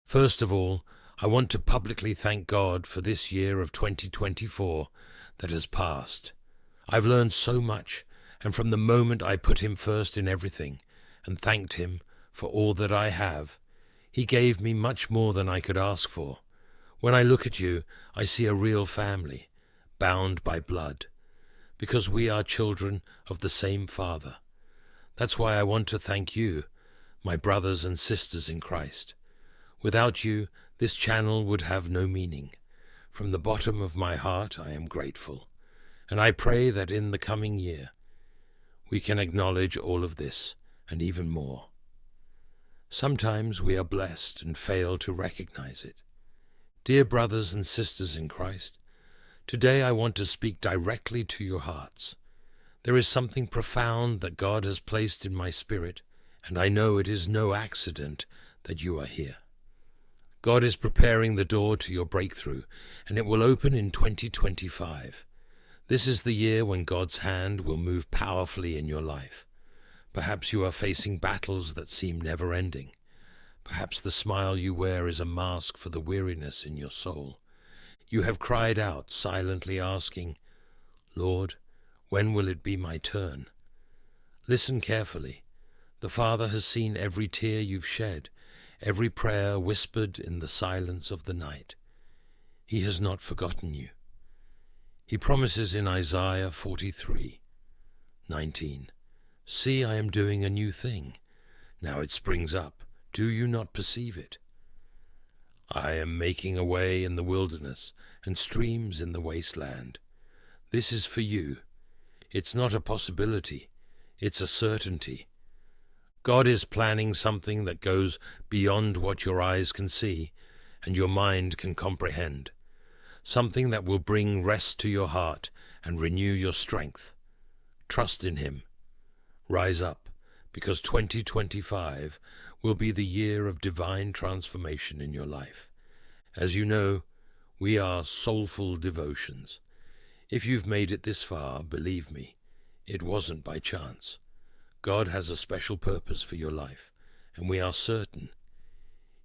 First of all, I want to publicly thank God for this year of 2024 that has passed. I've learned so much, and from the moment I put Him first in everything and thanked Him for all that I have, He gave me much more than I could ask for. When I look at you, I see a real family, bound by blood, because we are children of the same Father. That's why I want to thank you, my brothers and sisters in Christ. Without you, this channel would have no meaning. From the bottom of my heart, I am grateful, and I pray that in the coming year, we can acknowledge all of this and even more. Sometimes we are blessed and fail to recognize it. Dear brothers and sisters in Christ, today I want to speak directly to your hearts. There is something profound that God has placed in my spirit, and I know it is no accident that you are here. God is preparing the door to your breakthrough, and it will open in 2025. This is the year when God's hand will move powerfully in your life. Perhaps you are facing battles that seem never-ending. Perhaps the smile you wear is a mask for the weariness in your soul. You have cried out, silently asking, "Lord, when will it be my turn?" Listen carefully. The Father has seen every tear you've shed, every prayer whispered in the silence of the night. He has not forgotten you. He promises in Isaiah 43:19, "See, I am doing a new thing. Now it springs up. Do you not perceive it? I am making a way in the wilderness and streams in the wasteland." This is for you. It's not a possibility. It's a certainty. God is planning something that goes beyond what your eyes can see and your mind can comprehend. Something that will bring rest to your heart and renew your strength. Trust in Him. Rise up, because 2025 will be the year of divine transformation in your life. As you know, we are soulful devotions. If you've made it this far, believe me, it wasn't by chance. God has a special purpose for your life, and we are certain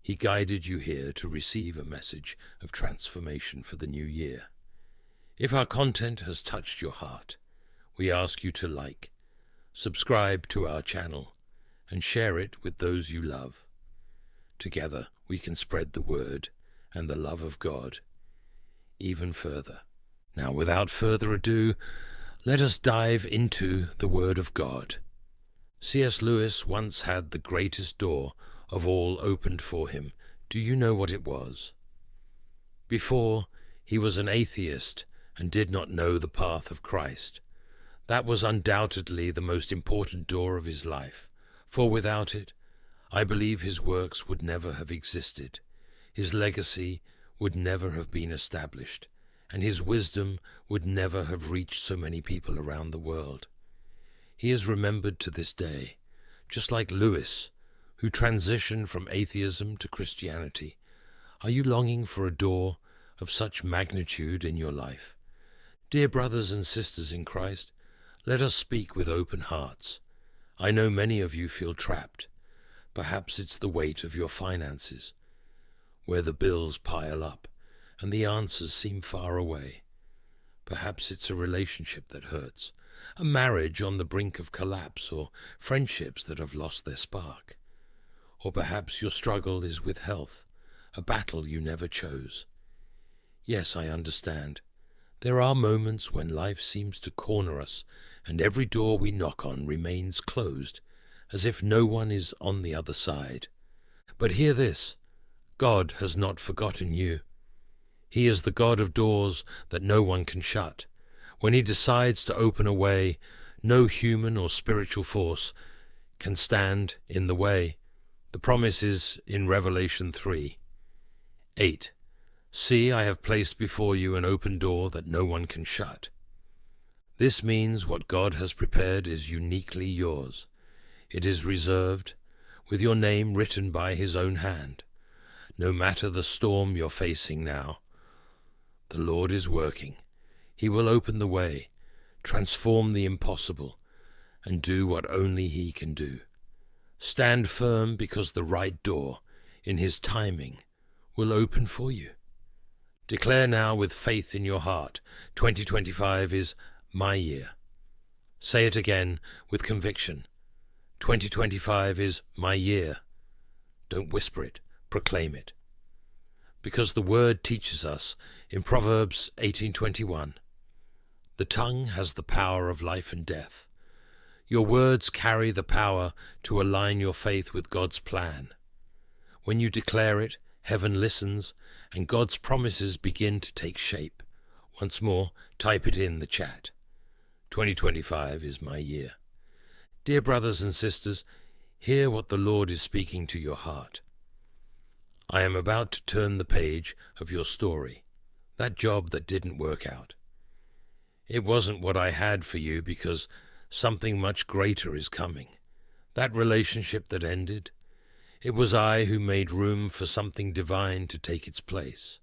He guided you here to receive a message of transformation for the new year. If our content has touched your heart, we ask you to like, subscribe to our channel, and share it with those you love. Together we can spread the word and the love of God even further. Now, without further ado, let us dive into the Word of God. C.S. Lewis once had the greatest door of all opened for him. Do you know what it was? Before, he was an atheist and did not know the path of Christ. That was undoubtedly the most important door of his life, for without it, I believe his works would never have existed. His legacy would never have been established, and his wisdom would never have reached so many people around the world. He is remembered to this day, just like Lewis, who transitioned from atheism to Christianity. Are you longing for a door of such magnitude in your life? Dear brothers and sisters in Christ, let us speak with open hearts. I know many of you feel trapped. Perhaps it's the weight of your finances, where the bills pile up and the answers seem far away. Perhaps it's a relationship that hurts, a marriage on the brink of collapse, or friendships that have lost their spark. Or perhaps your struggle is with health, a battle you never chose. Yes, I understand. There are moments when life seems to corner us, and every door we knock on remains closed, as if no one is on the other side. But hear this, God has not forgotten you. He is the God of doors that no one can shut. When He decides to open a way, no human or spiritual force can stand in the way. The promise is in Revelation 3:8. See, I have placed before you an open door that no one can shut. This means what God has prepared is uniquely yours. It is reserved, with your name written by His own hand. No matter the storm you're facing now, the Lord is working. He will open the way, transform the impossible, and do what only He can do. Stand firm, because the right door, in His timing, will open for you. Declare now with faith in your heart, 2025 is my year. Say it again with conviction. 2025 is my year. Don't whisper it, proclaim it. Because the word teaches us in Proverbs 18:21, the tongue has the power of life and death. Your words carry the power to align your faith with God's plan. When you declare it, heaven listens, and God's promises begin to take shape. Once more, type it in the chat. 2025 is my year. Dear brothers and sisters, hear what the Lord is speaking to your heart. I am about to turn the page of your story, that job that didn't work out. It wasn't what I had for you because something much greater is coming. That relationship that ended, it was I who made room for something divine to take its place.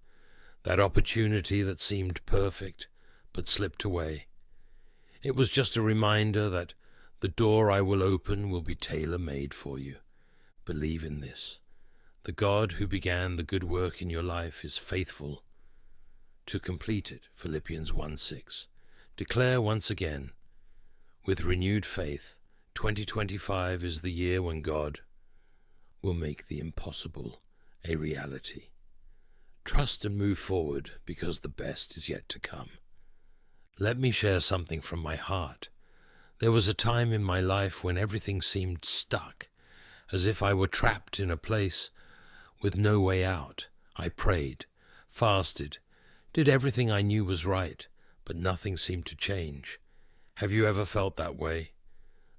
That opportunity that seemed perfect but slipped away. It was just a reminder that the door I will open will be tailor-made for you. Believe in this. The God who began the good work in your life is faithful to complete it. Philippians 1:6. Declare once again, with renewed faith, 2025 is the year when God will make the impossible a reality. Trust and move forward because the best is yet to come. Let me share something from my heart. There was a time in my life when everything seemed stuck, as if I were trapped in a place with no way out. I prayed, fasted, did everything I knew was right, but nothing seemed to change. Have you ever felt that way?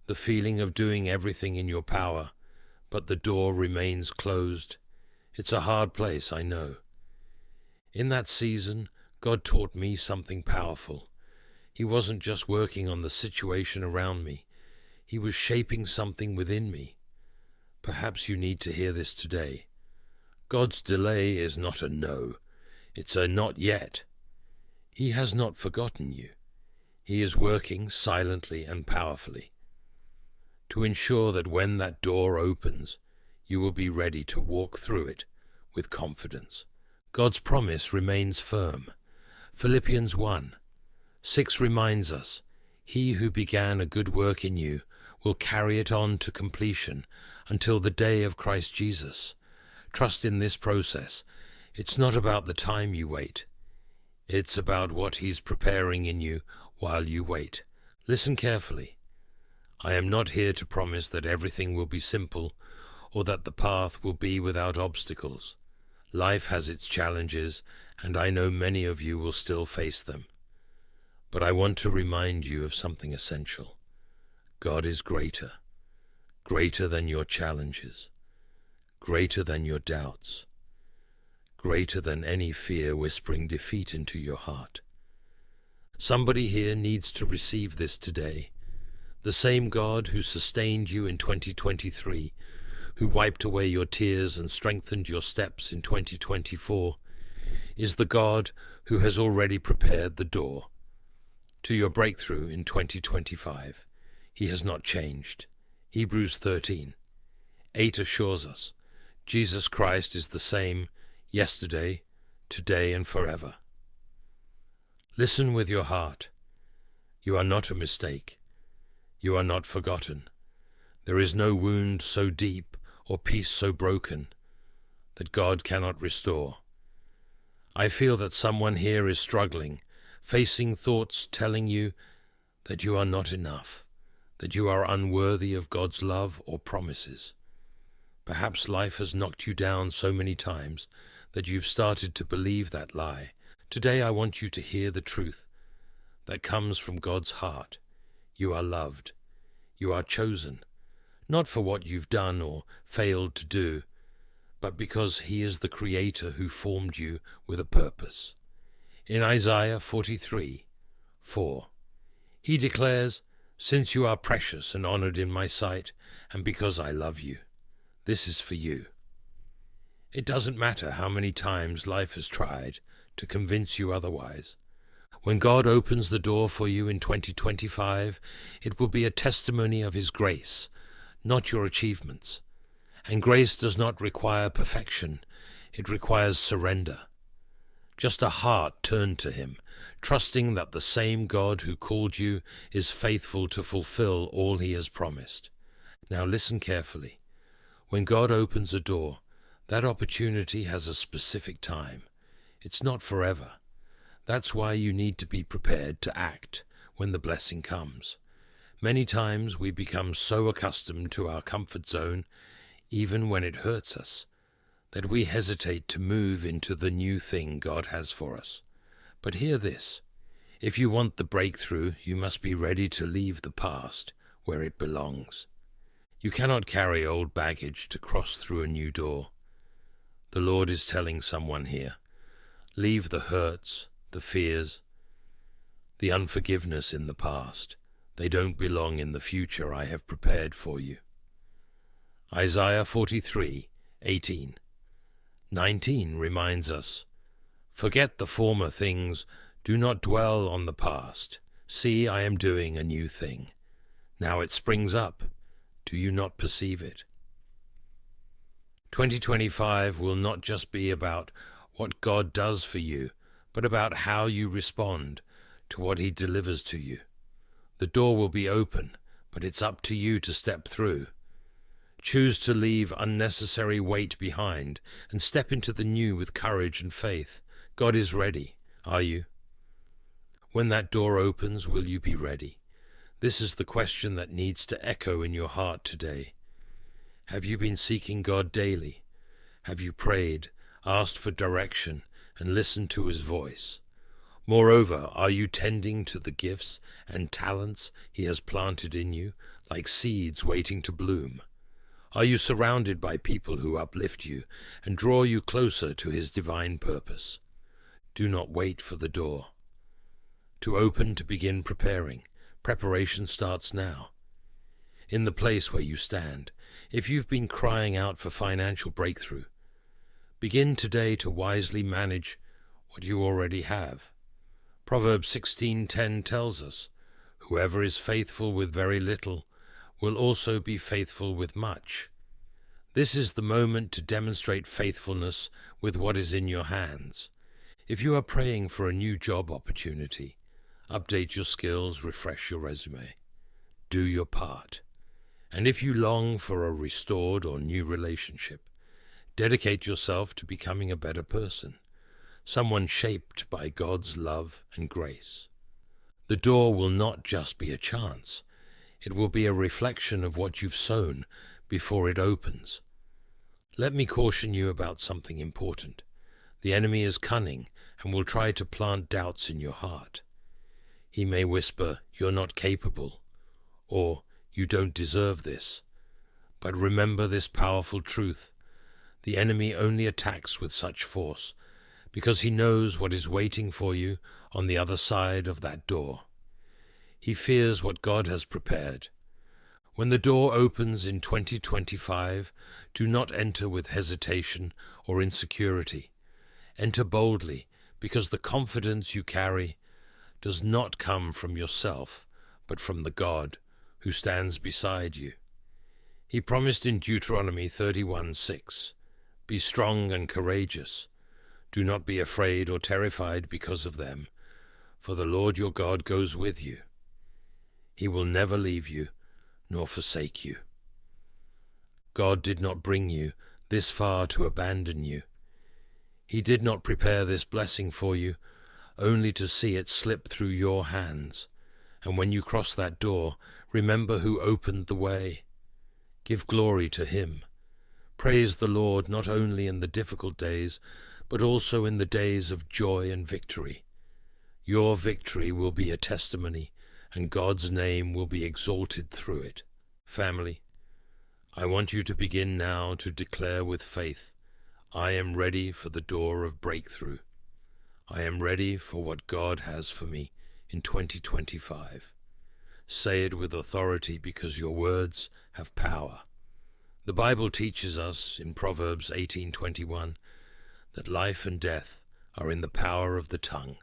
The feeling of doing everything in your power, but the door remains closed. It's a hard place, I know. In that season, God taught me something powerful. He wasn't just working on the situation around me. He was shaping something within me. Perhaps you need to hear this today. God's delay is not a no. It's a not yet. He has not forgotten you. He is working silently and powerfully to ensure that when that door opens, you will be ready to walk through it with confidence. God's promise remains firm. Philippians 1:6 reminds us, He who began a good work in you will carry it on to completion until the day of Christ Jesus. Trust in this process. It's not about the time you wait. It's about what He's preparing in you while you wait. Listen carefully. I am not here to promise that everything will be simple or that the path will be without obstacles. Life has its challenges, and I know many of you will still face them. But I want to remind you of something essential. God is greater, greater than your challenges, greater than your doubts, greater than any fear whispering defeat into your heart. Somebody here needs to receive this today. The same God who sustained you in 2023, who wiped away your tears and strengthened your steps in 2024, is the God who has already prepared the door to your breakthrough in 2025. He has not changed. Hebrews 13:8 assures us, Jesus Christ is the same yesterday, today, and forever. Listen with your heart. You are not a mistake. You are not forgotten. There is no wound so deep or peace so broken that God cannot restore. I feel that someone here is struggling, facing thoughts telling you that you are not enough, that you are unworthy of God's love or promises. Perhaps life has knocked you down so many times that you've started to believe that lie. Today I want you to hear the truth that comes from God's heart. You are loved. You are chosen, not for what you've done or failed to do, but because He is the Creator who formed you with a purpose. In Isaiah 43:4, He declares, "Since you are precious and honored in my sight, and because I love you, this is for you." It doesn't matter how many times life has tried to convince you otherwise. When God opens the door for you in 2025, it will be a testimony of His grace, not your achievements. And grace does not require perfection. It requires surrender. Just a heart turned to him, trusting that the same God who called you is faithful to fulfill all he has promised. Now listen carefully. When God opens a door, that opportunity has a specific time. It's not forever. That's why you need to be prepared to act when the blessing comes. Many times we become so accustomed to our comfort zone, even when it hurts us, that we hesitate to move into the new thing God has for us. But hear this. If you want the breakthrough, you must be ready to leave the past where it belongs. You cannot carry old baggage to cross through a new door. The Lord is telling someone here, leave the hurts, the fears, the unforgiveness in the past. They don't belong in the future I have prepared for you. Isaiah 43:18. 19 reminds us, forget the former things, do not dwell on the past. See, I am doing a new thing. Now it springs up. Do you not perceive it? 2025 will not just be about what God does for you, but about how you respond to what he delivers to you. The door will be open, but it's up to you to step through. Choose to leave unnecessary weight behind and step into the new with courage and faith. God is ready. Are you? When that door opens, will you be ready? This is the question that needs to echo in your heart today. Have you been seeking God daily? Have you prayed, asked for direction, and listened to his voice? Moreover, are you tending to the gifts and talents he has planted in you, like seeds waiting to bloom? Are you surrounded by people who uplift you and draw you closer to his divine purpose? Do not wait for the door to open to begin preparing. Preparation starts now. In the place where you stand, if you've been crying out for financial breakthrough, begin today to wisely manage what you already have. Proverbs 16:10 tells us, whoever is faithful with very little will also be faithful with much. This is the moment to demonstrate faithfulness with what is in your hands. If you are praying for a new job opportunity, update your skills, refresh your resume. Do your part. And if you long for a restored or new relationship, dedicate yourself to becoming a better person, someone shaped by God's love and grace. The door will not just be a chance. It will be a reflection of what you've sown before it opens. Let me caution you about something important. The enemy is cunning and will try to plant doubts in your heart. He may whisper, "You're not capable," or "You don't deserve this." But remember this powerful truth. The enemy only attacks with such force because he knows what is waiting for you on the other side of that door. He fears what God has prepared. When the door opens in 2025, do not enter with hesitation or insecurity. Enter boldly, because the confidence you carry does not come from yourself, but from the God who stands beside you. He promised in Deuteronomy 31:6, "Be strong and courageous. Do not be afraid or terrified because of them, for the Lord your God goes with you. He will never leave you nor forsake you." God did not bring you this far to abandon you. He did not prepare this blessing for you only to see it slip through your hands. And when you cross that door, remember who opened the way. Give glory to him. Praise the Lord not only in the difficult days, but also in the days of joy and victory. Your victory will be a testimony, and God's name will be exalted through it. Family, I want you to begin now to declare with faith, I am ready for the door of breakthrough. I am ready for what God has for me in 2025. Say it with authority because your words have power. The Bible teaches us in Proverbs 18:21 that life and death are in the power of the tongue.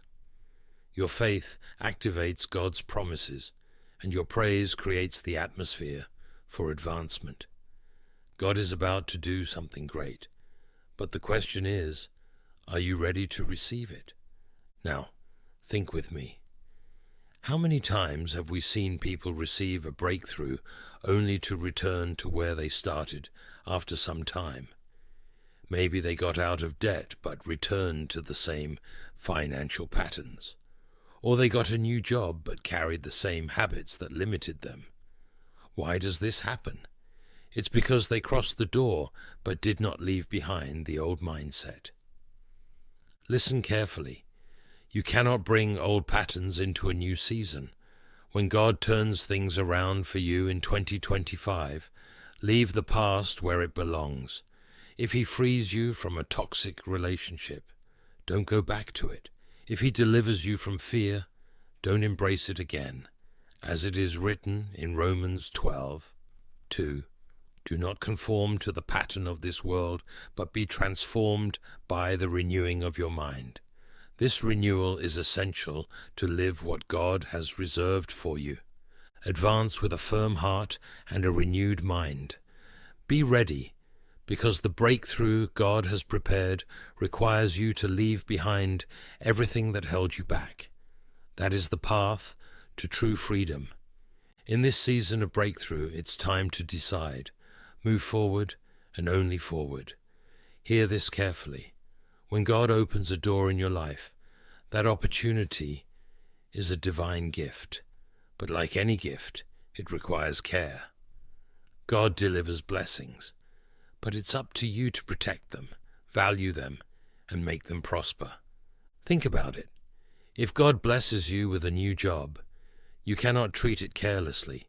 Your faith activates God's promises, and your praise creates the atmosphere for advancement. God is about to do something great, But the question is, are you ready to receive it? Now, think with me. How many times have we seen people receive a breakthrough only to return to where they started after some time? Maybe they got out of debt but returned to the same financial patterns. Or they got a new job but carried the same habits that limited them. Why does this happen? It's because they crossed the door but did not leave behind the old mindset. Listen carefully. You cannot bring old patterns into a new season. When God turns things around for you in 2025, leave the past where it belongs. If He frees you from a toxic relationship, don't go back to it. If He delivers you from fear, don't embrace it again. As it is written in Romans 12:2, do not conform to the pattern of this world, but be transformed by the renewing of your mind. This renewal is essential to live what God has reserved for you. Advance with a firm heart and a renewed mind. Be ready, because the breakthrough God has prepared requires you to leave behind everything that held you back. That is the path to true freedom. In this season of breakthrough, it's time to decide. Move forward and only forward. Hear this carefully. When God opens a door in your life, that opportunity is a divine gift. But like any gift, it requires care. God delivers blessings, but it's up to you to protect them, value them, and make them prosper. Think about it. If God blesses you with a new job, you cannot treat it carelessly.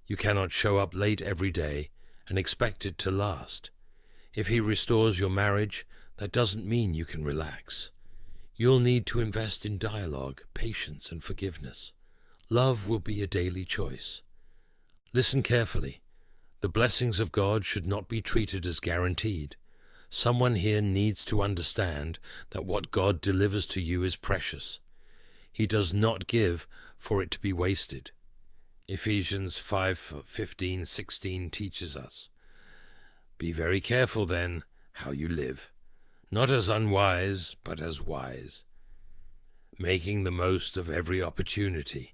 You cannot show up late every day and expect it to last. If He restores your marriage, that doesn't mean you can relax. You'll need to invest in dialogue, patience, and forgiveness. Love will be a daily choice. Listen carefully. The blessings of God should not be treated as guaranteed. Someone here needs to understand that what God delivers to you is precious. He does not give for it to be wasted. Ephesians 5:15-16 teaches us, "Be very careful then how you live, not as unwise, but as wise, making the most of every opportunity."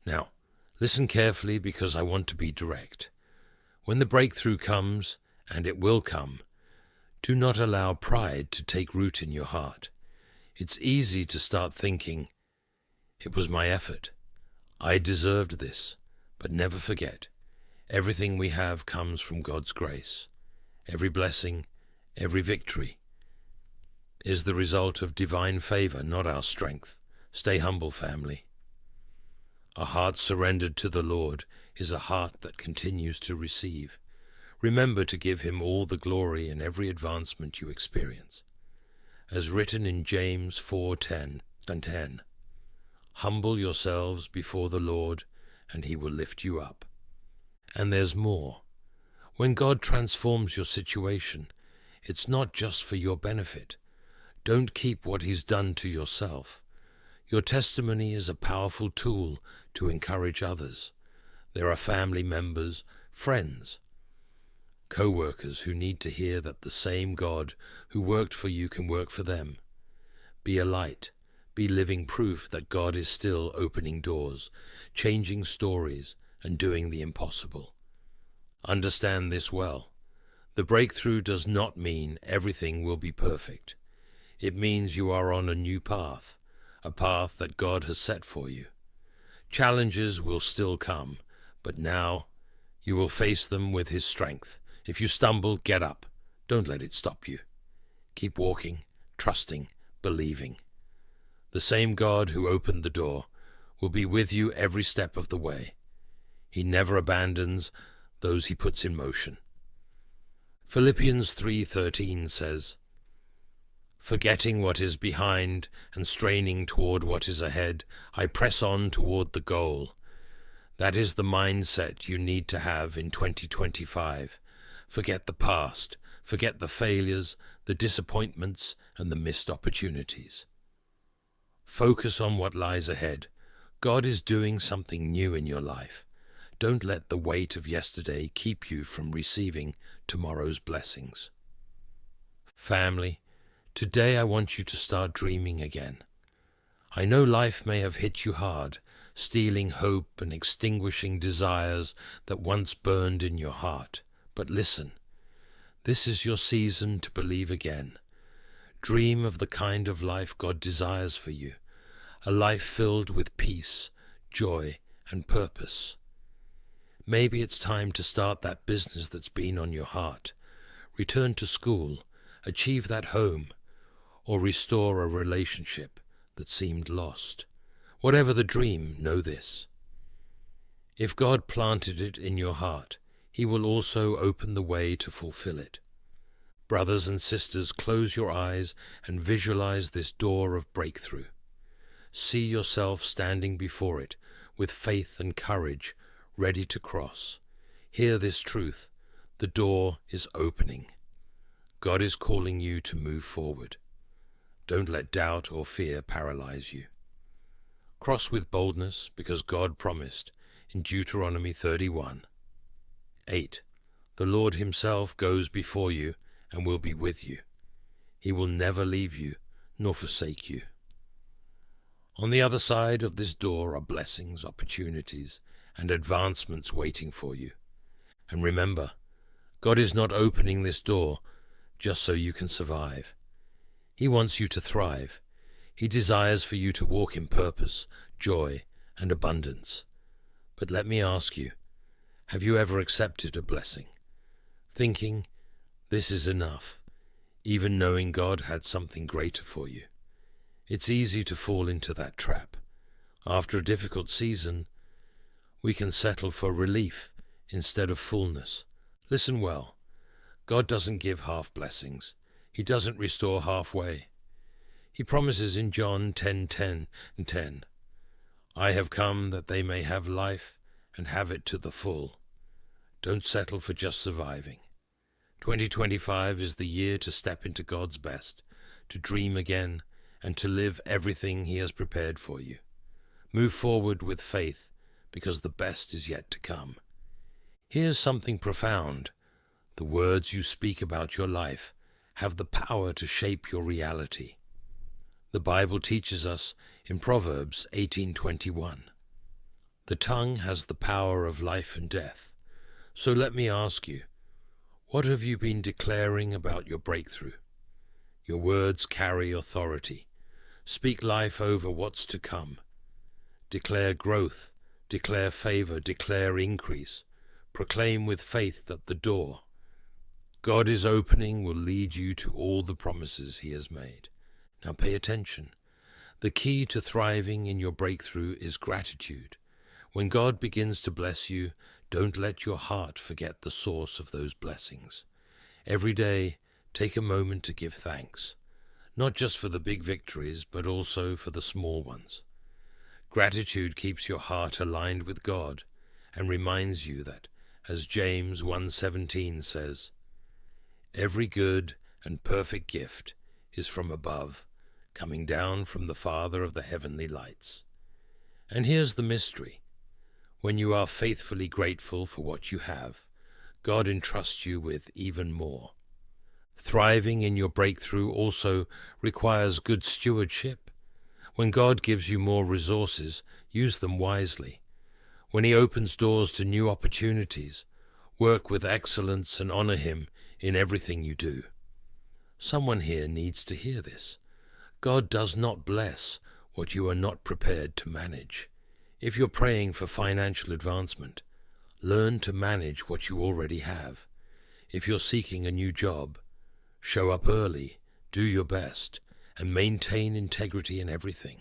Now, listen carefully because I want to be direct. When the breakthrough comes, and it will come, do not allow pride to take root in your heart. It's easy to start thinking, "It was my effort. I deserved this." But never forget, everything we have comes from God's grace. Every blessing, every victory is the result of divine favor, not our strength. Stay humble, family. A heart surrendered to the Lord is a heart that continues to receive. Remember to give Him all the glory in every advancement you experience. As written in James 4:10, humble yourselves before the Lord, and He will lift you up. And there's more. When God transforms your situation, it's not just for your benefit. Don't keep what He's done to yourself. Your testimony is a powerful tool to encourage others. There are family members, friends, co-workers who need to hear that the same God who worked for you can work for them. Be a light. Be living proof that God is still opening doors, changing stories, and doing the impossible. Understand this well. The breakthrough does not mean everything will be perfect. It means you are on a new path, a path that God has set for you. Challenges will still come, but now you will face them with His strength. If you stumble, get up. Don't let it stop you. Keep walking, trusting, believing. The same God who opened the door will be with you every step of the way. He never abandons those He puts in motion. Philippians 3:13 says, "Forgetting what is behind and straining toward what is ahead, I press on toward the goal." That is the mindset you need to have in 2025. Forget the past, forget the failures, the disappointments, and the missed opportunities. Focus on what lies ahead. God is doing something new in your life. Don't let the weight of yesterday keep you from receiving tomorrow's blessings. Family, today I want you to start dreaming again. I know life may have hit you hard, stealing hope and extinguishing desires that once burned in your heart. But listen, this is your season to believe again. Dream of the kind of life God desires for you, a life filled with peace, joy, and purpose. Maybe it's time to start that business that's been on your heart, return to school, achieve that home, or restore a relationship that seemed lost. Whatever the dream, know this. If God planted it in your heart, He will also open the way to fulfill it. Brothers and sisters, close your eyes and visualize this door of breakthrough. See yourself standing before it with faith and courage, ready to cross. Hear this truth: the door is opening. God is calling you to move forward. Don't let doubt or fear paralyze you. Cross with boldness, because God promised in Deuteronomy 31:8, the Lord Himself goes before you and will be with you. He will never leave you nor forsake you. On the other side of this door are blessings, opportunities, and advancements waiting for you. And remember, God is not opening this door just so you can survive. He wants you to thrive. He desires for you to walk in purpose, joy, and abundance. But let me ask you, have you ever accepted a blessing, thinking, this is enough, even knowing God had something greater for you? It's easy to fall into that trap. After a difficult season, we can settle for relief instead of fullness. Listen well. God doesn't give half blessings. He doesn't restore halfway. He promises in John 10:10, I have come that they may have life and have it to the full. Don't settle for just surviving. 2025 is the year to step into God's best, to dream again, and to live everything He has prepared for you. Move forward with faith, because the best is yet to come. Here's something profound. The words you speak about your life have the power to shape your reality. The Bible teaches us in Proverbs 18:21. The tongue has the power of life and death. So let me ask you, what have you been declaring about your breakthrough? Your words carry authority. Speak life over what's to come. Declare growth, declare favor, declare increase. Proclaim with faith that the door God is opening will lead you to all the promises He has made. Now pay attention. The key to thriving in your breakthrough is gratitude. When God begins to bless you, don't let your heart forget the source of those blessings. Every day, take a moment to give thanks, not just for the big victories, but also for the small ones. Gratitude keeps your heart aligned with God and reminds you that, as James 1:17 says, every good and perfect gift is from above, coming down from the Father of the heavenly lights. And here's the mystery. When you are faithfully grateful for what you have, God entrusts you with even more. Thriving in your breakthrough also requires good stewardship. When God gives you more resources, use them wisely. When He opens doors to new opportunities, work with excellence and honor Him in everything you do. Someone here needs to hear this. God does not bless what you are not prepared to manage. If you're praying for financial advancement, learn to manage what you already have. If you're seeking a new job, show up early, do your best, and maintain integrity in everything.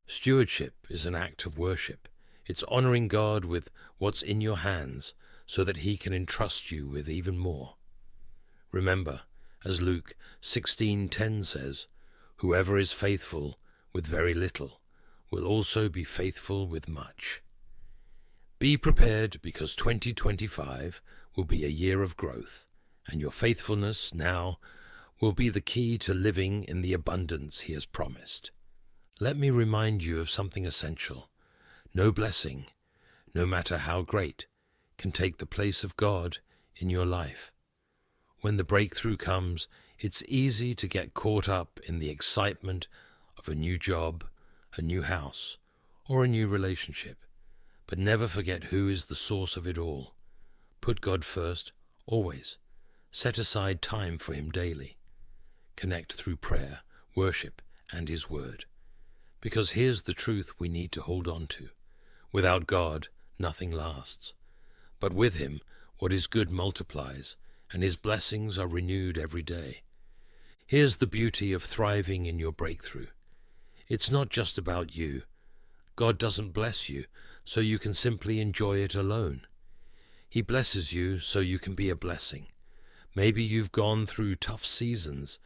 Stewardship is an act of worship. It's honoring God with what's in your hands so that He can entrust you with even more. Remember, as Luke 16:10 says, whoever is faithful with very little will also be faithful with much. Be prepared, because 2025 will be a year of growth, and your faithfulness now will be the key to living in the abundance He has promised. Let me remind you of something essential. No blessing, no matter how great, can take the place of God in your life. When the breakthrough comes, It's easy to get caught up in the excitement of a new job, a new house, or a new relationship, but never forget who is the source of it all. Put God first, always. Set aside time for Him daily. Connect through prayer, worship, and His Word. Because here's the truth we need to hold on to. Without God, nothing lasts. But with Him, what is good multiplies, and His blessings are renewed every day. Here's the beauty of thriving in your breakthrough. It's not just about you. God doesn't bless you so you can simply enjoy it alone. He blesses you so you can be a blessing. Maybe you've gone through tough seasons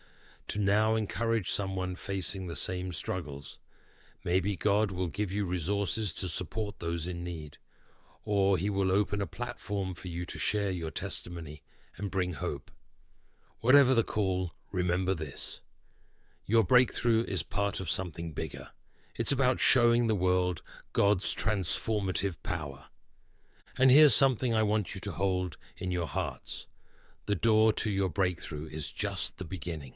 to now encourage someone facing the same struggles. Maybe God will give you resources to support those in need, or He will open a platform for you to share your testimony and bring hope. Whatever the call, remember this. Your breakthrough is part of something bigger. It's about showing the world God's transformative power. And here's something I want you to hold in your hearts. The door to your breakthrough is just the beginning.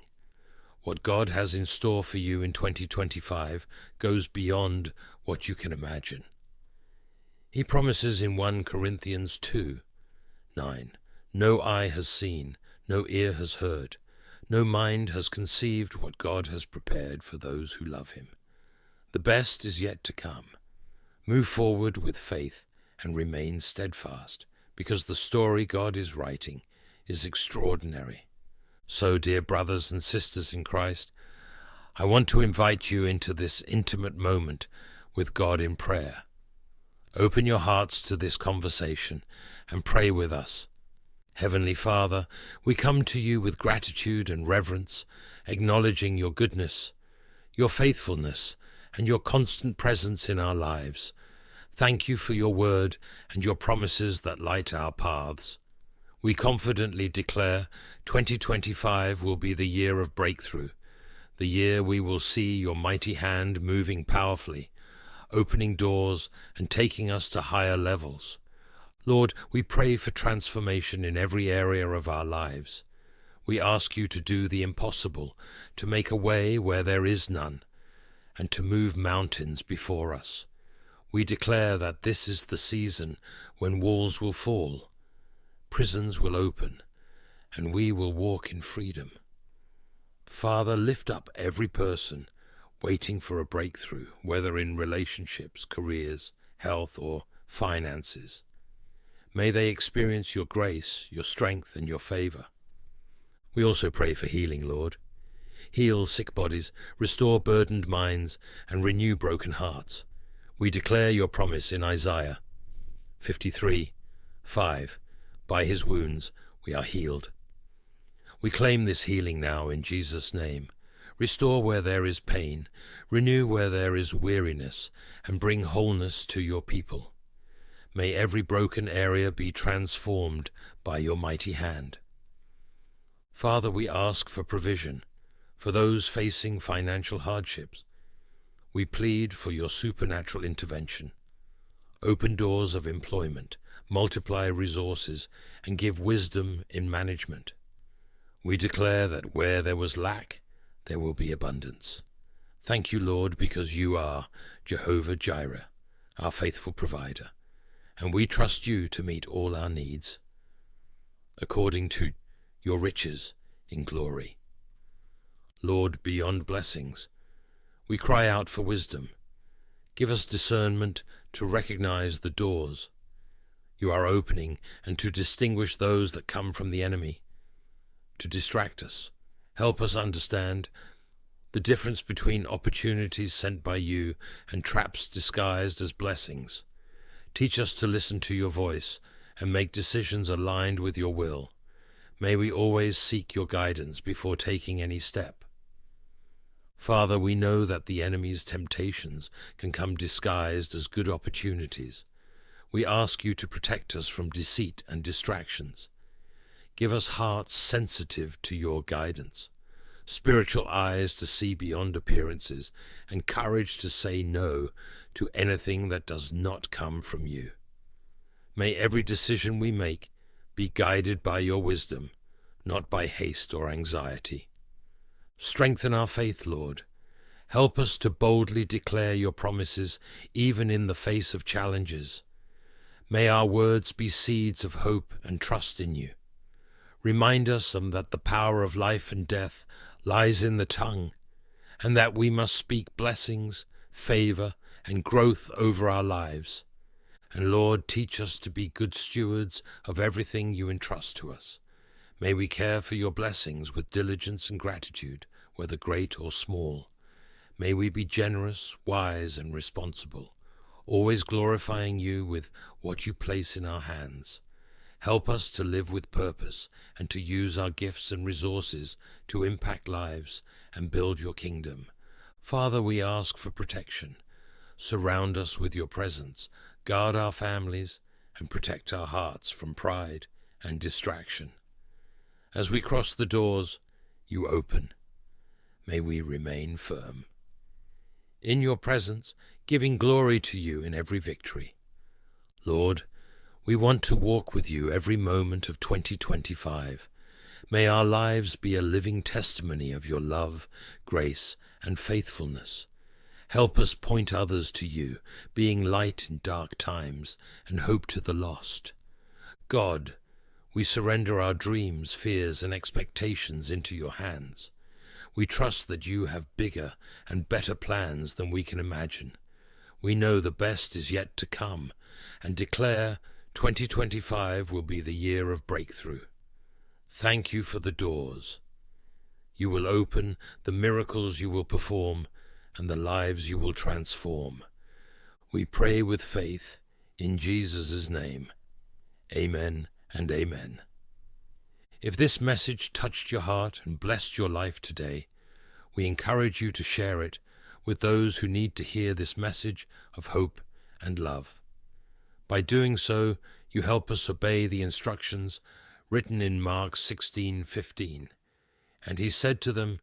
What God has in store for you in 2025 goes beyond what you can imagine. He promises in 1 Corinthians 2:9, "No eye has seen, no ear has heard, no mind has conceived what God has prepared for those who love Him." The best is yet to come. Move forward with faith and remain steadfast, because the story God is writing is extraordinary. So, dear brothers and sisters in Christ, I want to invite you into this intimate moment with God in prayer. Open your hearts to this conversation and pray with us. Heavenly Father, we come to you with gratitude and reverence, acknowledging your goodness, your faithfulness, and your constant presence in our lives. Thank you for your word and your promises that light our paths. We confidently declare 2025 will be the year of breakthrough, the year we will see your mighty hand moving powerfully, opening doors and taking us to higher levels. Lord, we pray for transformation in every area of our lives. We ask you to do the impossible, to make a way where there is none, and to move mountains before us. We declare that this is the season when walls will fall, prisons will open, and we will walk in freedom. Father, lift up every person waiting for a breakthrough, whether in relationships, careers, health, or finances. May they experience your grace, your strength, and your favor. We also pray for healing, Lord. Heal sick bodies, restore burdened minds, and renew broken hearts. We declare your promise in Isaiah 53:5. By his wounds we are healed. We claim this healing now in Jesus' name. Restore where there is pain, renew where there is weariness, and bring wholeness to your people. May every broken area be transformed by your mighty hand. Father, we ask for provision for those facing financial hardships. We plead for your supernatural intervention. Open doors of employment, multiply resources, and give wisdom in management. We declare that where there was lack, there will be abundance. Thank you, Lord, because you are Jehovah Jireh, our faithful provider, and we trust you to meet all our needs, according to your riches in glory. Lord, beyond blessings, we cry out for wisdom. Give us discernment to recognize the doors you are opening and to distinguish those that come from the enemy to distract us. Help us understand the difference between opportunities sent by you and traps disguised as blessings. Teach us to listen to your voice and make decisions aligned with your will. May we always seek your guidance before taking any step. Father, we know that the enemy's temptations can come disguised as good opportunities. We ask you to protect us from deceit and distractions. Give us hearts sensitive to your guidance, spiritual eyes to see beyond appearances, and courage to say no to anything that does not come from you. May every decision we make be guided by your wisdom, not by haste or anxiety. Strengthen our faith, Lord. Help us to boldly declare your promises even in the face of challenges. May our words be seeds of hope and trust in you. Remind us that the power of life and death lies in the tongue, and that we must speak blessings, favor, and growth over our lives. And Lord, teach us to be good stewards of everything you entrust to us. May we care for your blessings with diligence and gratitude, whether great or small. May we be generous, wise, and responsible, always glorifying you with what you place in our hands. Help us to live with purpose and to use our gifts and resources to impact lives and build your kingdom. Father, we ask for protection. Surround us with your presence, guard our families, and protect our hearts from pride and distraction. As we cross the doors you open, may we remain firm. In your presence, giving glory to you in every victory. Lord, we want to walk with you every moment of 2025. May our lives be a living testimony of your love, grace, and faithfulness. Help us point others to you, being light in dark times and hope to the lost. God, we surrender our dreams, fears, and expectations into your hands. We trust that you have bigger and better plans than we can imagine. We know the best is yet to come and declare 2025 will be the year of breakthrough. Thank you for the doors you will open, the miracles you will perform, and the lives you will transform. We pray with faith in Jesus' name. Amen and amen. If this message touched your heart and blessed your life today, we encourage you to share it with those who need to hear this message of hope and love. By doing so, you help us obey the instructions written in Mark 16:15. And he said to them,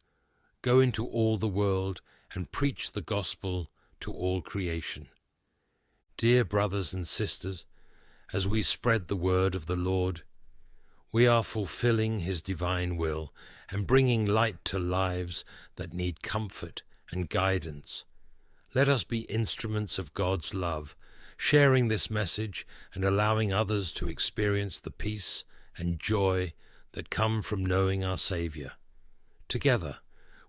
"Go into all the world and preach the gospel to all creation." Dear brothers and sisters, as we spread the word of the Lord, we are fulfilling his divine will and bringing light to lives that need comfort and guidance. Let us be instruments of God's love, sharing this message and allowing others to experience the peace and joy that come from knowing our Savior. Together,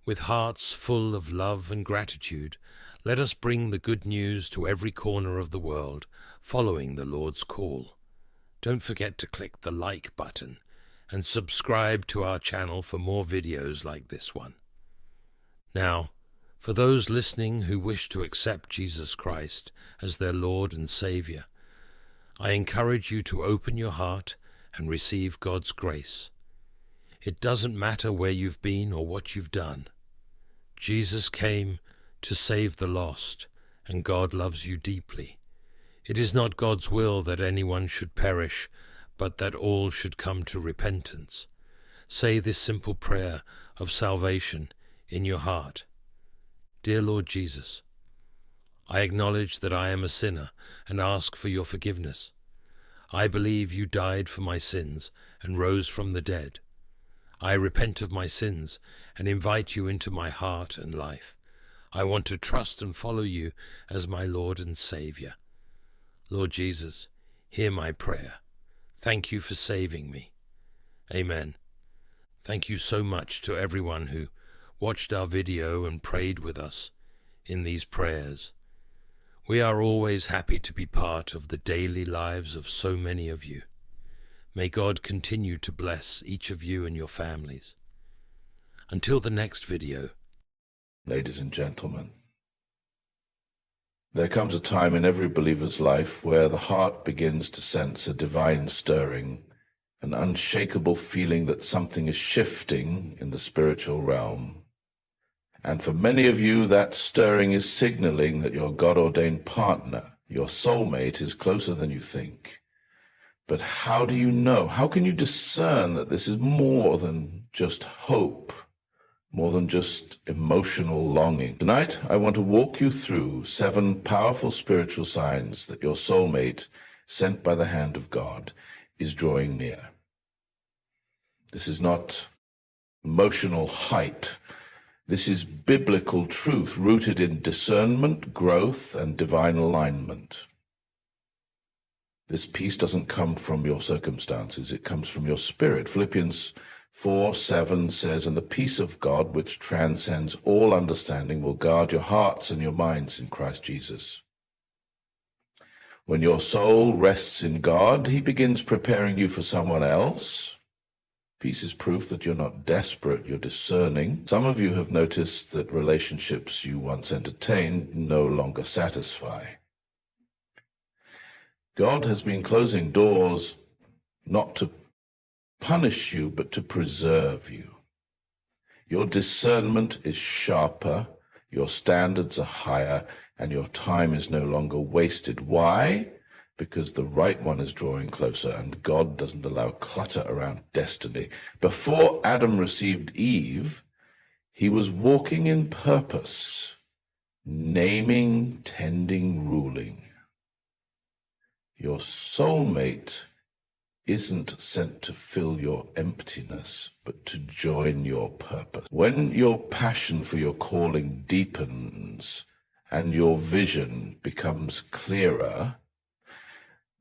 with hearts full of love and gratitude, let us bring the good news to every corner of the world, following the Lord's call. Don't forget to click the like button and subscribe to our channel for more videos like this one. Now, for those listening who wish to accept Jesus Christ as their Lord and Savior, I encourage you to open your heart and receive God's grace. It doesn't matter where you've been or what you've done. Jesus came to save the lost, and God loves you deeply. It is not God's will that anyone should perish, but that all should come to repentance. Say this simple prayer of salvation in your heart. Dear Lord Jesus, I acknowledge that I am a sinner and ask for your forgiveness. I believe you died for my sins and rose from the dead. I repent of my sins and invite you into my heart and life. I want to trust and follow you as my Lord and Savior. Lord Jesus, hear my prayer. Thank you for saving me. Amen. Thank you so much to everyone who watched our video and prayed with us in these prayers. We are always happy to be part of the daily lives of so many of you. May God continue to bless each of you and your families. Until the next video. Ladies and gentlemen, there comes a time in every believer's life where the heart begins to sense a divine stirring, an unshakable feeling that something is shifting in the spiritual realm. And for many of you, that stirring is signaling that your God-ordained partner, your soulmate, is closer than you think. But how do you know? How can you discern that this is more than just hope, more than just emotional longing? Tonight, I want to walk you through 7 powerful spiritual signs that your soulmate, sent by the hand of God, is drawing near. This is not emotional hype. This is biblical truth rooted in discernment, growth, and divine alignment. This peace doesn't come from your circumstances, it comes from your spirit. Philippians 4:7 says, "And the peace of God, which transcends all understanding, will guard your hearts and your minds in Christ Jesus." When your soul rests in God, he begins preparing you for someone else. Peace is proof that you're not desperate, you're discerning. Some of you have noticed that relationships you once entertained no longer satisfy. God has been closing doors not to punish you, but to preserve you. Your discernment is sharper, your standards are higher, and your time is no longer wasted. Why? Because the right one is drawing closer, and God doesn't allow clutter around destiny. Before Adam received Eve, he was walking in purpose, naming, tending, ruling. Your soulmate isn't sent to fill your emptiness, but to join your purpose. When your passion for your calling deepens and your vision becomes clearer,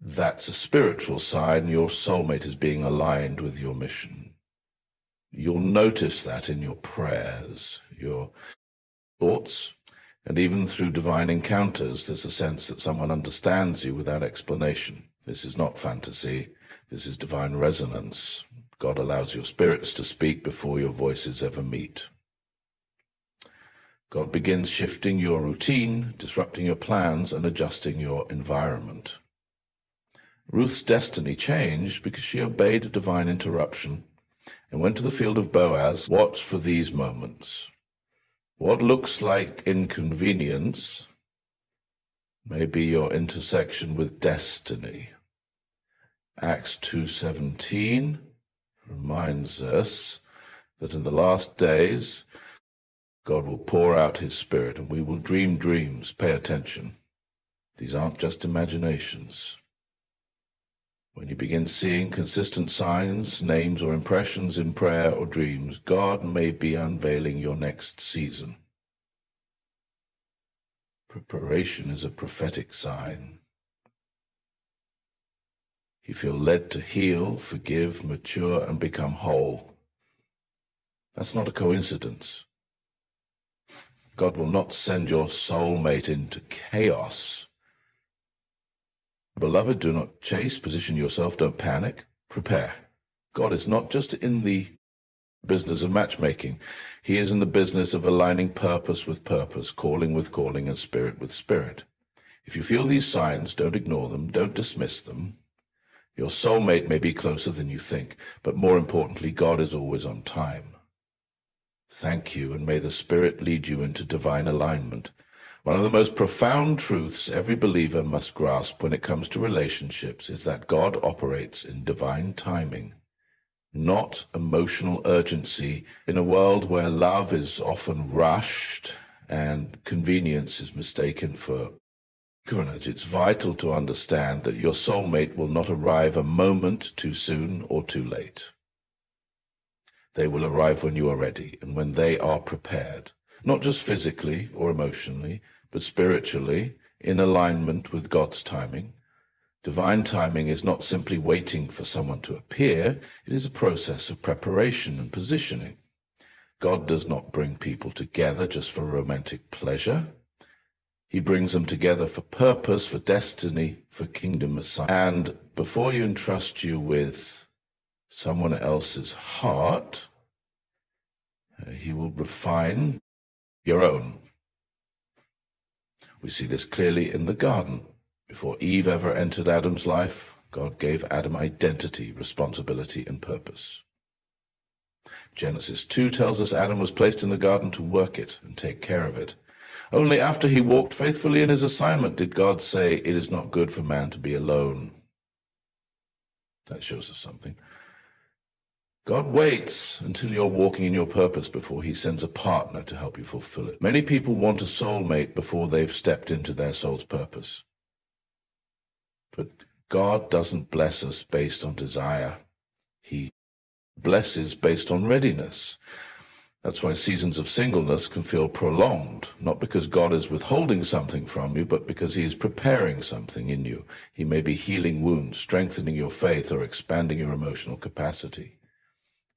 that's a spiritual sign your soulmate is being aligned with your mission. You'll notice that in your prayers, your thoughts, and even through divine encounters, there's a sense that someone understands you without explanation. This is not fantasy. This is divine resonance. God allows your spirits to speak before your voices ever meet. God begins shifting your routine, disrupting your plans, and adjusting your environment. Ruth's destiny changed because she obeyed a divine interruption and went to the field of Boaz. Watch for these moments. What looks like inconvenience may be your intersection with destiny. Acts 2:17 reminds us that in the last days, God will pour out his Spirit and we will dream dreams. Pay attention. These aren't just imaginations. When you begin seeing consistent signs, names, or impressions in prayer or dreams, God may be unveiling your next season. Preparation is a prophetic sign. You feel led to heal, forgive, mature, and become whole. That's not a coincidence. God will not send your soulmate into chaos. Beloved, do not chase, position yourself, don't panic, prepare. God is not just in the business of matchmaking. He is in the business of aligning purpose with purpose, calling with calling, and spirit with spirit. If you feel these signs, don't ignore them, don't dismiss them. Your soulmate may be closer than you think, but more importantly, God is always on time. Thank you, and may the Spirit lead you into divine alignment. One of the most profound truths every believer must grasp when it comes to relationships is that God operates in divine timing, not emotional urgency. In a world where love is often rushed and convenience is mistaken for courage, it's vital to understand that your soulmate will not arrive a moment too soon or too late. They will arrive when you are ready and when they are prepared, not just physically or emotionally, but spiritually, in alignment with God's timing. Divine timing is not simply waiting for someone to appear, it is a process of preparation and positioning. God does not bring people together just for romantic pleasure. He brings them together for purpose, for destiny, for kingdom assignment. And before you entrust you with someone else's heart, he will refine your own. We see this clearly in the garden. Before Eve ever entered Adam's life, God gave Adam identity, responsibility, and purpose. Genesis 2 tells us Adam was placed in the garden to work it and take care of it. Only after he walked faithfully in his assignment did God say, "It is not good for man to be alone." That shows us something. God waits until you're walking in your purpose before he sends a partner to help you fulfill it. Many people want a soulmate before they've stepped into their soul's purpose. But God doesn't bless us based on desire. He blesses based on readiness. That's why seasons of singleness can feel prolonged, not because God is withholding something from you, but because he is preparing something in you. He may be healing wounds, strengthening your faith, or expanding your emotional capacity.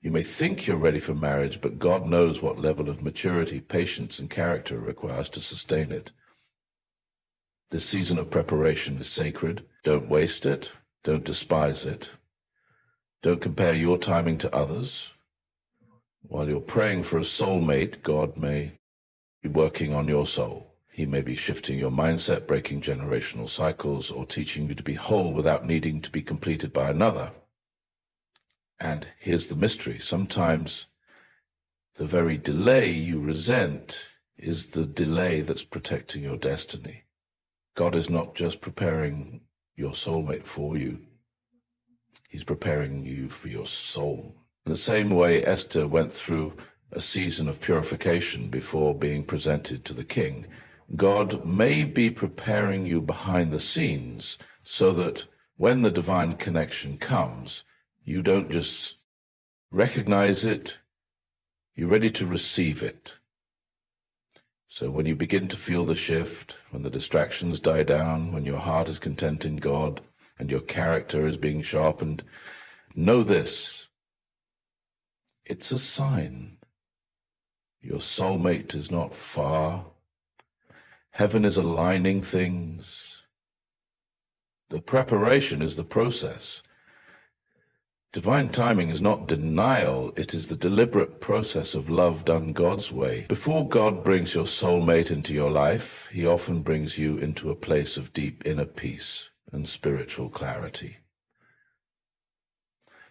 You may think you're ready for marriage, but God knows what level of maturity, patience, and character it requires to sustain it. This season of preparation is sacred. Don't waste it. Don't despise it. Don't compare your timing to others. While you're praying for a soulmate, God may be working on your soul. He may be shifting your mindset, breaking generational cycles, or teaching you to be whole without needing to be completed by another. And here's the mystery. Sometimes the very delay you resent is the delay that's protecting your destiny. God is not just preparing your soulmate for you. He's preparing you for your soul. In the same way Esther went through a season of purification before being presented to the king, God may be preparing you behind the scenes so that when the divine connection comes, you don't just recognize it, you're ready to receive it. So when you begin to feel the shift, when the distractions die down, when your heart is content in God and your character is being sharpened, know this. It's a sign. Your soulmate is not far. Heaven is aligning things. The preparation is the process. Divine timing is not denial, it is the deliberate process of love done God's way. Before God brings your soulmate into your life, he often brings you into a place of deep inner peace and spiritual clarity.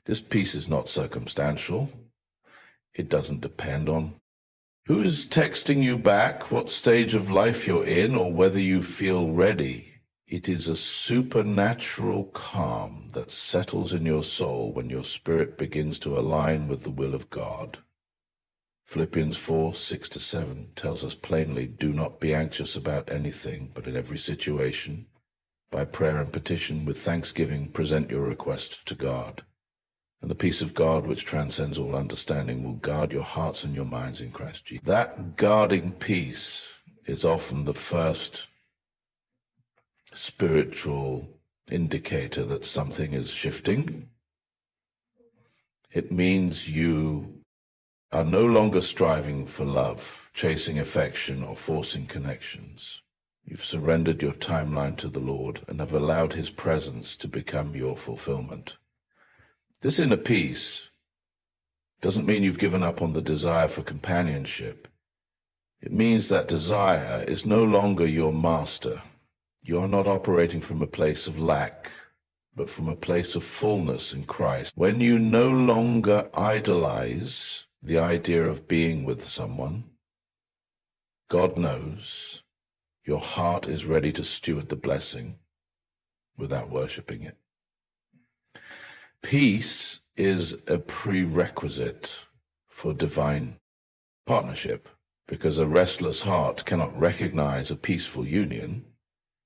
This peace is not circumstantial. It doesn't depend on who's texting you back, what stage of life you're in, or whether you feel ready. It is a supernatural calm that settles in your soul when your spirit begins to align with the will of God. Philippians 4:6-7 tells us plainly, do not be anxious about anything, but in every situation, by prayer and petition, with thanksgiving, present your requests to God. And the peace of God, which transcends all understanding, will guard your hearts and your minds in Christ Jesus. That guarding peace is often the first spiritual indicator that something is shifting. It means you are no longer striving for love, chasing affection, or forcing connections. You've surrendered your timeline to the Lord and have allowed his presence to become your fulfillment. This inner peace doesn't mean you've given up on the desire for companionship. It means that desire is no longer your master. You are not operating from a place of lack, but from a place of fullness in Christ. When you no longer idolize the idea of being with someone, God knows your heart is ready to steward the blessing without worshiping it. Peace is a prerequisite for divine partnership, because a restless heart cannot recognize a peaceful union.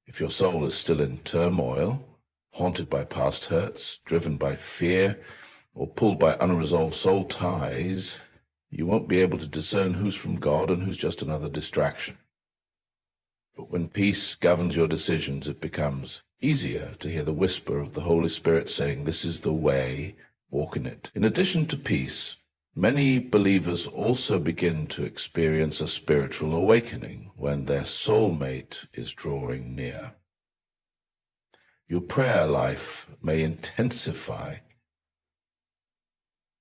If your soul is still in turmoil, haunted by past hurts, driven by fear, or pulled by unresolved soul ties, you won't be able to discern who's from God and who's just another distraction. But when peace governs your decisions, it becomes easier to hear the whisper of the Holy Spirit saying, this is the way, walk in it. In addition to peace, many believers also begin to experience a spiritual awakening when their soulmate is drawing near. Your prayer life may intensify.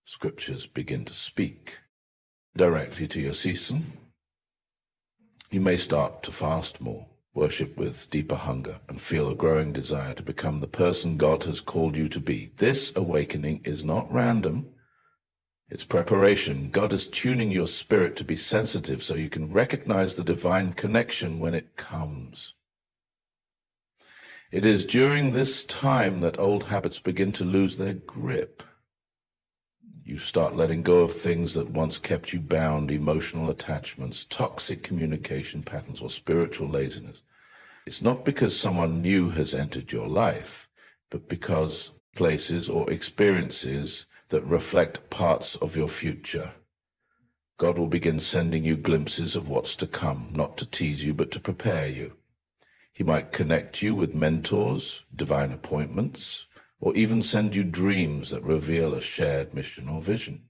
Scriptures begin to speak directly to your season. You may start to fast more, worship with deeper hunger, and feel a growing desire to become the person God has called you to be. This awakening is not random. It's preparation. God is tuning your spirit to be sensitive so you can recognize the divine connection when it comes. It is during this time that old habits begin to lose their grip. You start letting go of things that once kept you bound, emotional attachments, toxic communication patterns, or spiritual laziness. It's not because someone new has entered your life, but because places or experiences that reflect parts of your future. God will begin sending you glimpses of what's to come, not to tease you, but to prepare you. He might connect you with mentors, divine appointments, or even send you dreams that reveal a shared mission or vision.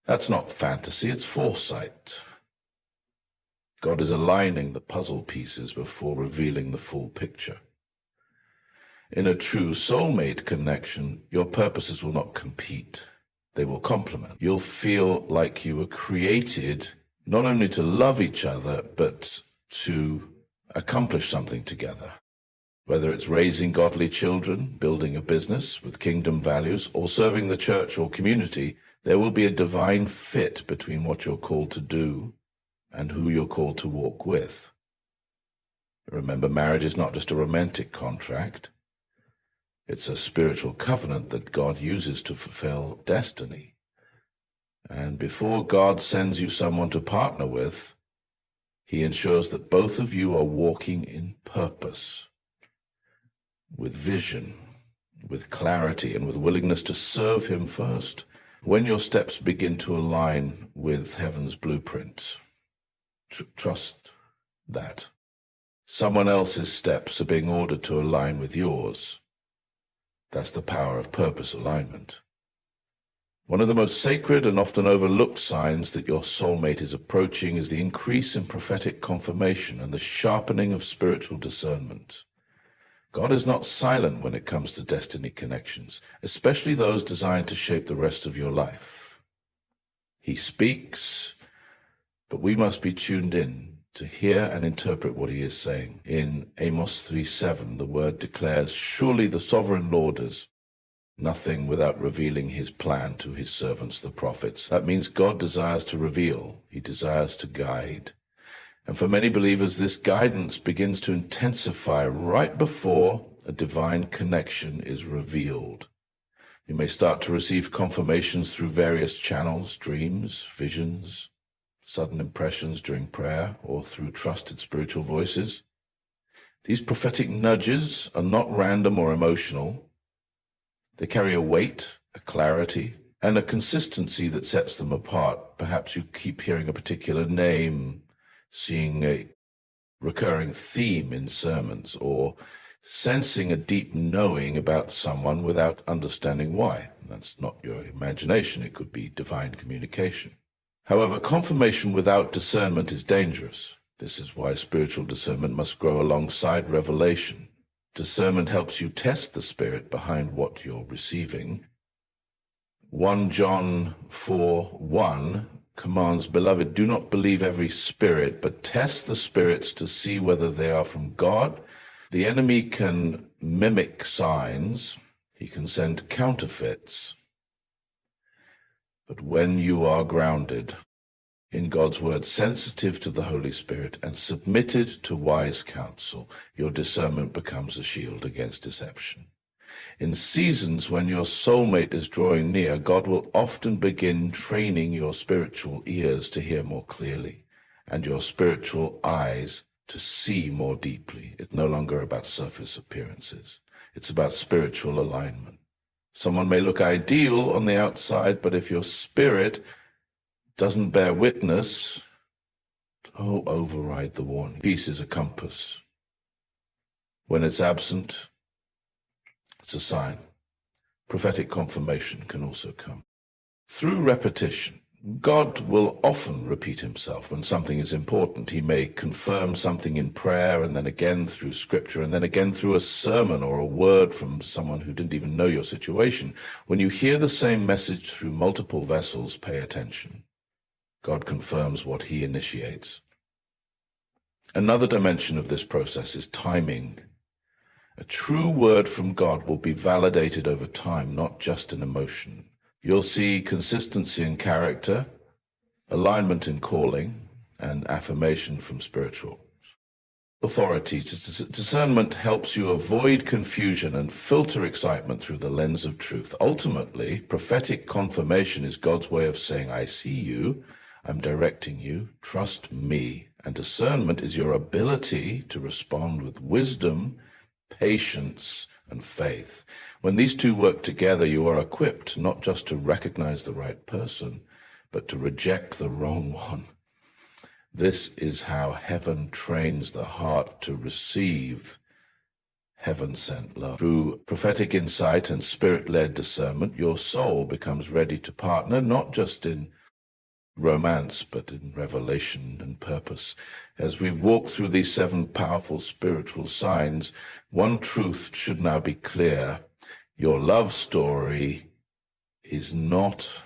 That's not fantasy, it's foresight. God is aligning the puzzle pieces before revealing the full picture. In a true soulmate connection, your purposes will not compete. They will complement. You'll feel like you were created not only to love each other, but to accomplish something together. Whether it's raising godly children, building a business with kingdom values, or serving the church or community, there will be a divine fit between what you're called to do and who you're called to walk with. Remember, marriage is not just a romantic contract. It's a spiritual covenant that God uses to fulfill destiny. And before God sends you someone to partner with, he ensures that both of you are walking in purpose, with vision, with clarity, and with willingness to serve him first. When your steps begin to align with heaven's blueprint, trust that. Someone else's steps are being ordered to align with yours. That's the power of purpose alignment. One of the most sacred and often overlooked signs that your soulmate is approaching is the increase in prophetic confirmation and the sharpening of spiritual discernment. God is not silent when it comes to destiny connections, especially those designed to shape the rest of your life. He speaks, but we must be tuned in to hear and interpret what he is saying. In Amos 3:7, the word declares, "Surely the sovereign Lord does nothing without revealing his plan to his servants, the prophets." That means God desires to reveal. He desires to guide. And for many believers, this guidance begins to intensify right before a divine connection is revealed. You may start to receive confirmations through various channels, dreams, visions, sudden impressions during prayer, or through trusted spiritual voices. These prophetic nudges are not random or emotional. They carry a weight, a clarity, and a consistency that sets them apart. Perhaps you keep hearing a particular name, seeing a recurring theme in sermons, or sensing a deep knowing about someone without understanding why. That's not your imagination. It could be divine communication. However, confirmation without discernment is dangerous. This is why spiritual discernment must grow alongside revelation. Discernment helps you test the spirit behind what you're receiving. 1 John 4:1 commands, "Beloved, do not believe every spirit, but test the spirits to see whether they are from God." The enemy can mimic signs. He can send counterfeits. But when you are grounded in God's word, sensitive to the Holy Spirit, and submitted to wise counsel, your discernment becomes a shield against deception. In seasons when your soulmate is drawing near, God will often begin training your spiritual ears to hear more clearly and your spiritual eyes to see more deeply. It's no longer about surface appearances. It's about spiritual alignment. Someone may look ideal on the outside, but if your spirit doesn't bear witness, override the warning. Peace is a compass. When it's absent, it's a sign. Prophetic confirmation can also come. Through repetition, God will often repeat himself when something is important. He may confirm something in prayer, and then again through scripture, and then again through a sermon or a word from someone who didn't even know your situation. When you hear the same message through multiple vessels, pay attention. God confirms what he initiates. Another dimension of this process is timing. A true word from God will be validated over time, not just in emotion. You'll see consistency in character, alignment in calling, and affirmation from spiritual authority. Discernment helps you avoid confusion and filter excitement through the lens of truth. Ultimately, prophetic confirmation is God's way of saying, "I see you, I'm directing you, trust me." And discernment is your ability to respond with wisdom, patience, and faith. When these two work together, you are equipped not just to recognize the right person, but to reject the wrong one. This is how heaven trains the heart to receive heaven-sent love. Through prophetic insight and spirit-led discernment, your soul becomes ready to partner, not just in romance, but in revelation and purpose. As we've walked through these 7 powerful spiritual signs, one truth should now be clear. Your love story is not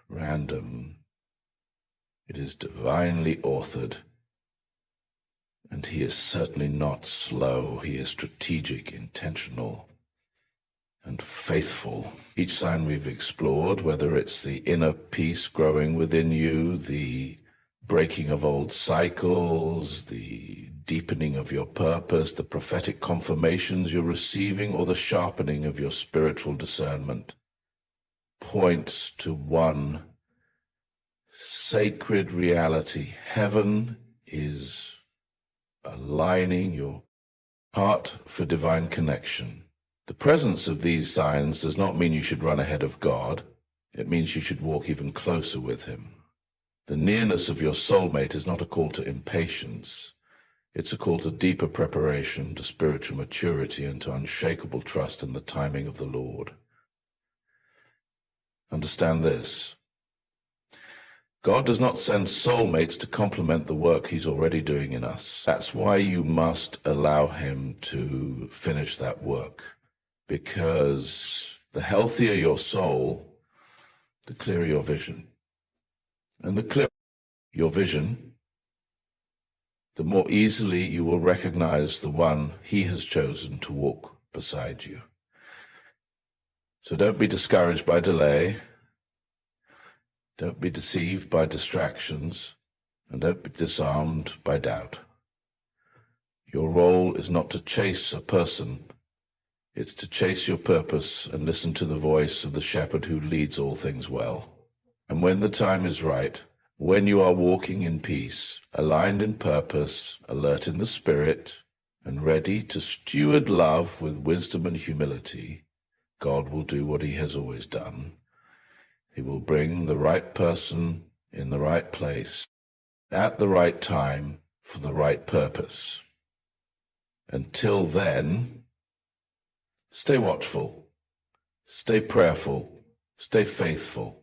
random. It is divinely authored. And he is certainly not slow. He is strategic, intentional, and faithful. Each sign we've explored, whether it's the inner peace growing within you, the breaking of old cycles, the deepening of your purpose, the prophetic confirmations you're receiving, or the sharpening of your spiritual discernment, points to one sacred reality. Heaven is aligning your heart for divine connection. The presence of these signs does not mean you should run ahead of God. It means you should walk even closer with him. The nearness of your soulmate is not a call to impatience. It's a call to deeper preparation, to spiritual maturity, and to unshakable trust in the timing of the Lord. Understand this. God does not send soulmates to complement the work he's already doing in us. That's why you must allow him to finish that work. Because the healthier your soul, the clearer your vision. And the clearer your vision, the more easily you will recognize the one he has chosen to walk beside you. So don't be discouraged by delay. Don't be deceived by distractions, and don't be disarmed by doubt. Your role is not to chase a person. It's to chase your purpose and listen to the voice of the shepherd who leads all things well. And when the time is right, when you are walking in peace, aligned in purpose, alert in the spirit, and ready to steward love with wisdom and humility, God will do what he has always done. He will bring the right person in the right place, at the right time, for the right purpose. Until then, stay watchful, stay prayerful, stay faithful,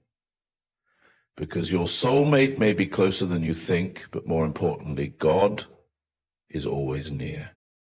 because your soulmate may be closer than you think, but more importantly, God is always near.